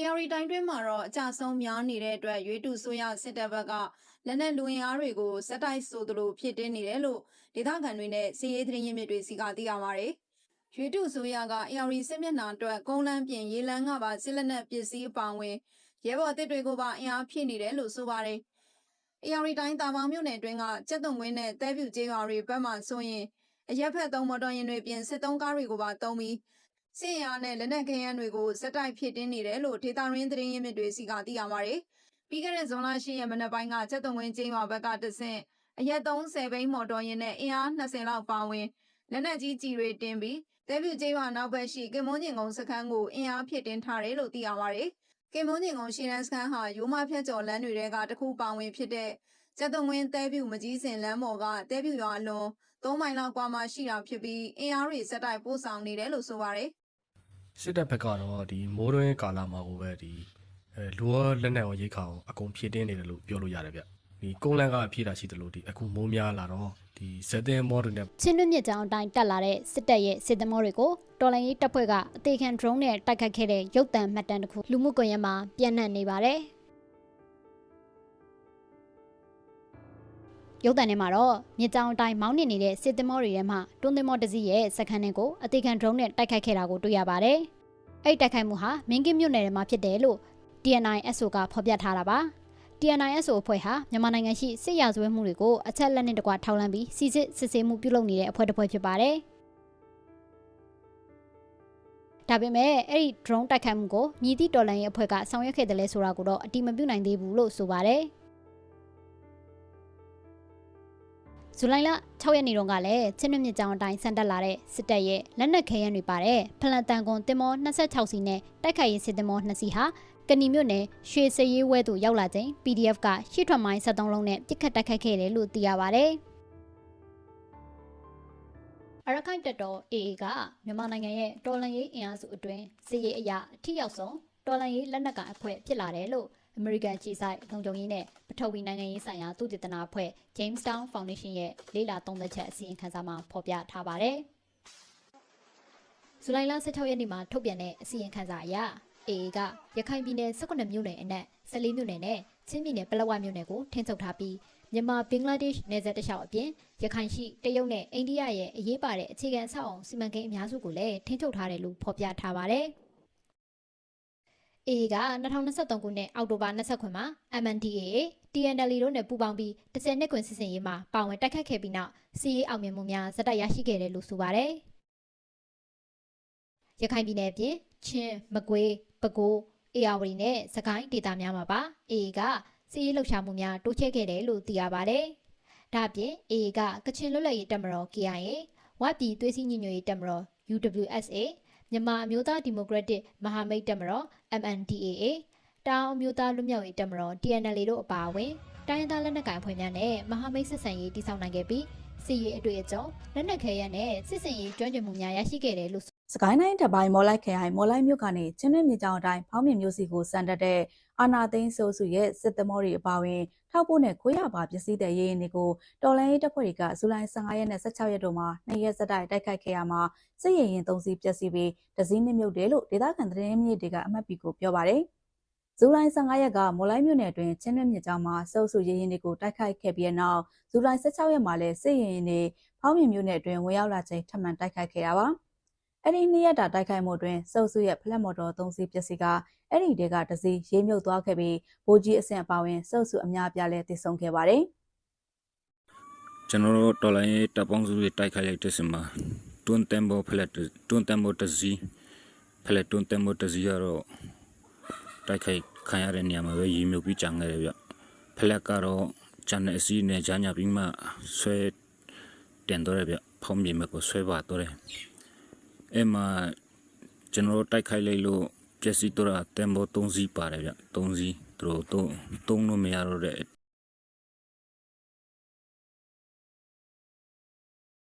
AR တိုင်းတွင်းမှာတော့အကြဆုံးများနေတဲ့အတွက်ရွေးတူဆိုရစစ်တပ်ဘက်ကလက်နက်လူရင်အားတွေကိုစက်တိုက်ဆိုသလိုဖြစ်တင်းနေတယ်လို့ဒေသခံတွေနဲ့စီးရေးသတင်းရင်းမြစ်တွေစီကသိရပါတယ်။ရွေးတူဆိုရက AR စစ်မျက်နှာအတွက်ကုန်းလန်းပြင်ရေလန်းကပါစစ်လက်နက်ပစ္စည်းအပောင်ဝင်ရဲဘော်တစ်တွေကိုပါအင်အားဖြည့်နေတယ်လို့ဆိုပါတယ်။ AR တိုင်းတာပေါင်းမြို့နယ်တွင်းကကျက်သွန်ကွင်းနဲ့တဲပြူကျေးရွာတွေဘက်မှဆိုရင်အရက်ဖက်သုံးမော်တော်ယာဉ်တွေပြင်စစ်သုံးကားတွေကိုပါသုံးပြီးစစ်ရနဲ့လက်နက်ခဲယမ်းတွေကိုစက်တိုက်ဖြစ်တင်းနေတယ်လို့ဒေတာရင်းသတင်းရင်းမြစ်တွေစီကသိရပါတယ်။ပြီးခဲ့တဲ့ဇွန်လ10ရက်မနက်ပိုင်းကကျက်သွန်ကွင်းကျေးရွာဘက်ကတဆင့်အရက်30ဘိန်းမော်တော်ယာဉ်နဲ့အင်အား20လောက်ပါဝင်လက်နက်ကြီးကြီးတွေတင်ပြီးတဲပြူကျေးရွာနောက်ဘက်ရှိကင်မွန်းကျင်ကုန်းစခန်းကိုအင်အားဖြစ်တင်းထားတယ်လို့သိရပါတယ်။ကင်မွန်းကျင်ကုန်းရှီရန်စခန်းဟာရိုးမဖြတ်ကျော်လမ်းတွေကတခုပါဝင်ဖြစ်တဲ့ကျက်သွန်ကွင်းတဲပြူမကြီးစင်လမ်းပေါ်ကတဲပြူရွာအလွန်3မိုင်လောက်ကွာမှရှိတာဖြစ်ပြီးအင်အားတွေစက်တိုက်ပို့ဆောင်နေတယ်လို့ဆိုပါတယ်။စစ်တပ်ဘက်ကတော့ဒီမိုးတွင်းကာလမှာကိုပဲဒီလူရောလက်နက်ရောရိတ်ခါအောင်အကုန်ဖြည့်တင်းနေတယ်လို့ပြောလို့ရတယ်ဗျ။ဒီကုန်းလန်းကဖြည့်တာရှိတယ်လို့ဒီအခုမိုးများလာတော့ဒီဇက်တင်မော်တွေနဲ့ချင်းတွင်းမြစ်ကြောင်အတိုင်းတက်လာတဲ့စစ်တပ်ရဲ့စစ်သမောတွေကိုတော်လိုင်းရေးတပ်ဖွဲ့ကအသေးခံ drone နဲ့တိုက်ခတ်ခဲ့တဲ့ရုပ်သံမှတ်တမ်းတစ်ခုလူမှုကွန်ရက်မှာပြန့်နှံ့နေပါတယ်။ရုပ်သံထဲမှာတော့မြစ်ကြောင်အတိုင်းမောင်းနေတဲ့စစ်သမောတွေထဲမှာတွန်းသမောတစ်စီးရဲ့စခန်းတွေကိုအသေးခံ drone နဲ့တိုက်ခတ်ခဲ့တာကိုတွေ့ရပါတယ်။အဲ့တိုက်ခိုက်မှုဟာမင်းကင်းမြို့နယ်ထဲမှာဖြစ်တယ်လို့ TNISO ကဖော်ပြထားတာပါ။ TNISO အဖွဲ့ဟာမြန်မာနိုင်ငံရှိစစ်ရာဇဝတ်မှုတွေကိုအချက်လက်နဲ့တကွထောက်လှမ်းပြီးစစ်ဆေးမှုပြုလုပ်နေတဲ့အဖွဲ့တစ်ဖွဲ့ဖြစ်ပါတယ်။ဒါပေမဲ့အဲ့ဒီ drone တိုက်ခိုက်မှုကိုမြည်သည့်တော်လှန်ရေးအဖွဲ့ကဆောင်ရွက်ခဲ့တယ်လဲဆိုတာကိုတော့အတိမပြုနိုင်သေးဘူးလို့ဆိုပါတယ်။ဇူလိုင်လ6ရက်နေ့တုန်းကလည်းချင်းမြင့်ကြောင်အတိုင်းဆန်တက်လာတဲ့စစ်တပ်ရဲ့လက်နက်ခဲယမ်းတွေပါတဲ့ဖလန်တန်ကွန်တင်မော26စီနဲ့တိုက်ခိုက်ရေးစစ်တင်မော2စီဟာကဏီမြို့နယ်ရွှေစရေးဝဲသို့ရောက်လာချိန် PDF ကရှစ်ထွက်မိုင်း73လုံးနဲ့ပစ်ခတ်တိုက်ခိုက်ခဲ့တယ်လို့သိရပါတယ်။အရခိုင်တပ်တော် AA ကမြန်မာနိုင်ငံရဲ့တော်လှန်ရေးအင်အားစုအတွင်းစစ်ရေးအရာအထိရောက်ဆုံးတော်လှန်ရေးလက်နက်ကိုင်အဖွဲ့ဖြစ်လာတယ်လို့အမေရိကန်ကြီးဆိုင်လုံခြုံရေးနဲ့ပထဝီနိုင်ငံရေးဆိုင်ရာသုတေသနအဖွဲ့ Jamestown Foundation ရဲ့လေ့လာသုံးသပ်ချက်အစီရင်ခံစာမှာဖော်ပြထားပါတယ်။ဇူလိုင်လ16ရက်နေ့မှာထုတ်ပြန်တဲ့အစီရင်ခံစာအရ AA ကရခိုင်ပြည်နယ်18မြို့နယ်အနက်14မြို့နယ်နဲ့ချင်းပြည်နယ်ပလက်ဝမြို့နယ်ကိုထိန်းချုပ်ထားပြီးမြန်မာဘင်္ဂလားဒေ့ရှ်နယ်စပ်တစ်လျှောက်အပြင်ရခိုင်ရှိတရုတ်နဲ့အိန္ဒိယရဲ့အရေးပါတဲ့အခြေခံအဆောက်အအုံစီမံကိန်းအများစုကိုလည်းထိန်းချုပ်ထားတယ်လို့ဖော်ပြထားပါတယ်။ AA က2023ခုနှစ်အောက်တိုဘာ29မှာ MNDAA, TNLA တို့နဲ့ပူးပေါင်းပြီး10နှစ်ခွင်စစ်စင်ရေးမှာပါဝင်တိုက်ခတ်ခဲ့ပြီးနောက်စီးရေးအောင်မြင်မှုများဇက်တိုက်ရရှိခဲ့တယ်လို့ဆိုပါတယ်။ရခိုင်ပြည်နယ်အပြင်ချင်းမကွေးပဲခူးအေရဝတီနဲ့စကိုင်းဒေသများမှာပါ AA ကစီးရေးလှုပ်ရှားမှုများတိုးချဲ့ခဲ့တယ်လို့သိရပါတယ်။ဒါ့အပြင် AA ကကချင်လွတ်လပ်ရေးတပ်မတော် KIA, ဝပြည်သွေးစည်းညီညွတ်ရေးတပ်မတော် UWSAမြန်မာအမျိုးသားဒီမိုကရက်တစ်မဟာမိတ်တပ်မတော် MNDAA တောင်အမျိုးသားလွတ်မြောက်ရေးတပ်မတော် TNLA တို့အပါအဝင်တိုင်းရင်းသားလက်နက်ကိုင်အဖွဲ့များနဲ့မဟာမိတ်ဆက်ဆံရေးတည်ဆောက်နိုင်ခဲ့ပြီးစစ်ရေးအတွေ့အကြုံလက်နက်ခဲယမ်းနဲ့စစ်စင်ရေးကျွမ်းကျင်မှုများရရှိခဲ့တယ်လို့စကိုင်းတိုင်းတပိုင်းမော်လိုက်ခရိုင်မော်လိုက်မြို့ကနေချင်းတွင်းမြေကြောင်အတိုင်းဖောင်းမြင်မျိုးစီကိုစံတက်တဲ့အာနာသိန်းစိုးစုရဲ့စစ်သမောတွေအပါအဝင်ထောက်ပို့နဲ့ခွေးရပါပစ္စည်းတဲ့ရေးရင်တွေကိုတော်လိုင်းရေးတပ်ဖွဲ့တွေကဇူလိုင်15ရက်နဲ့16ရက်တို့မှာ2ရက်ဆက်တိုက်တိုက်ခိုက်ခဲ့ရမှာစစ်ရေးရင်3စီးပျက်စီးပြီးတစည်းနှမြုပ်တယ်လို့ဒေသခံသတင်းမြစ်တွေကအမှတ်ပြုကိုပြောပါတယ်။ဇူလိုင်15ရက်ကမော်လိုက်မြို့နယ်အတွင်းချင်းတွင်းမြေကြောင်မှာစုပ်စုရေးရင်တွေကိုတိုက်ခိုက်ခဲ့ပြီးနောက်ဇူလိုင်16ရက်မှာလည်းစစ်ရေးရင်တွေဖောင်းမြင်မြို့နယ်အတွင်းဝင်ရောက်လာချိန်ထပ်မံတိုက်ခိုက်ခဲ့ရပါအဲ့ဒီနေ့ရက်တာတိုက်ခိုက်မှုတွင်စုပ်စုရဲ့ဖလက်မော်တော်3စီးပျက်စီးကအဲ့ဒီတဲကတစီးရေးမြုပ်သွားခဲ့ပြီးဗိုလ်ကြီးအဆင့်အပါဝင်စုပ်စုအများပြားလည်းတည်ဆုံခဲ့ပါတယ်။ကျွန်တော်တို့တော်လိုင်းတပ်ပေါင်းစုတွေတိုက်ခိုက်လိုက်တဲ့စမှာတွန်းတယ်မို့ဖလက်တွန်းတယ်မို့တစီးဖလက်တွန်းတယ်မို့တစီးကတော့တိုက်ခိုက်ခံရတဲ့နေရာမှာပဲရေးမြုပ်ပြီးကြံခဲ့တယ်ဗျ။ဖလက်ကတော့ဂျန်နယ်စီနဲ့ဂျာညာပြီးမှဆွဲတင်တော့ဗျ။ဖုံးမြေမကိုဆွဲပါတော့တယ်။အဲ့မှာကျွန်တော်တိုက်ခိုက်လိုက်လို့ပျက်စီးတော့တယ်မို့3စီးပါတယ်ဗျ3စီးသူတို့3လို့မရတော့တဲ့